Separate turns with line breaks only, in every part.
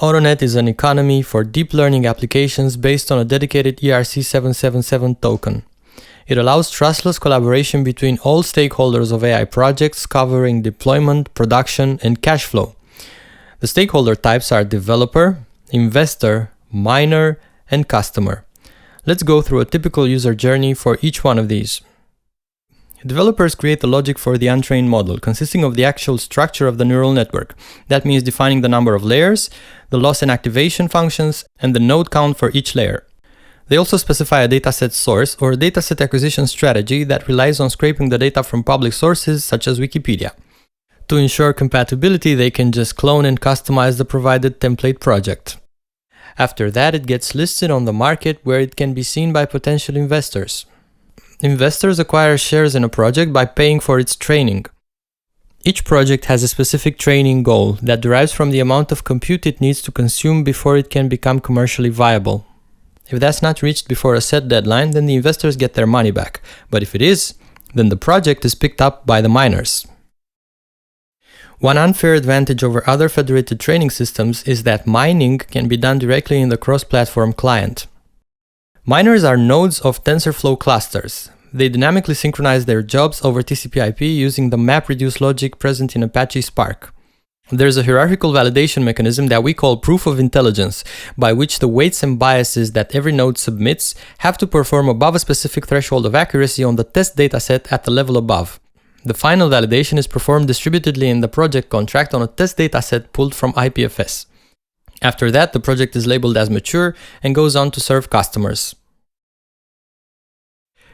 Autonet is an economy for deep learning applications based on a dedicated ERC777 token. It allows trustless collaboration between all stakeholders of AI projects covering deployment, production, and cash flow. The stakeholder types are developer, investor, miner, and customer. Let's go through a typical user journey for each one of these. Developers create the logic for the untrained model, consisting of the actual structure of the neural network. That means defining the number of layers, the loss and activation functions, and the node count for each layer. They also specify a dataset source or a dataset acquisition strategy that relies on scraping the data from public sources such as Wikipedia. To ensure compatibility, they can just clone and customize the provided template project. After that, it gets listed on the market where it can be seen by potential investors. Investors acquire shares in a project by paying for its training. Each project has a specific training goal that derives from the amount of compute it needs to consume before it can become commercially viable. If that's not reached before a set deadline, then the investors get their money back. But if it is, then the project is picked up by the miners. One unfair advantage over other federated training systems is that mining can be done directly in the cross-platform client. Miners are nodes of TensorFlow clusters. They dynamically synchronize their jobs over TCP/IP using the MapReduce logic present in Apache Spark. There's a hierarchical validation mechanism that we call proof of intelligence, by which the weights and biases that every node submits have to perform above a specific threshold of accuracy on the test dataset at the level above. The final validation is performed distributedly in the project contract on a test dataset pulled from IPFS. After that, the project is labeled as mature and goes on to serve customers.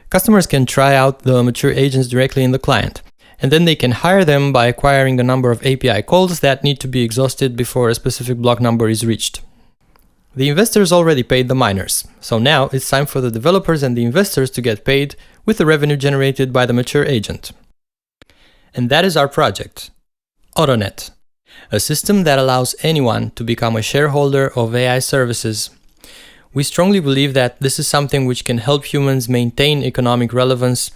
Customers can try out the mature agents directly in the client, and then they can hire them by acquiring a number of API calls that need to be exhausted before a specific block number is reached. The investors already paid the miners, so now it's time for the developers and the investors to get paid with the revenue generated by the mature agent. And that is our project, Autonet, a system that allows anyone to become a shareholder of AI services. We strongly believe that this is something which can help humans maintain economic relevance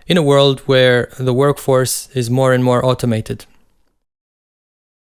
in a world where the workforce is more and more automated.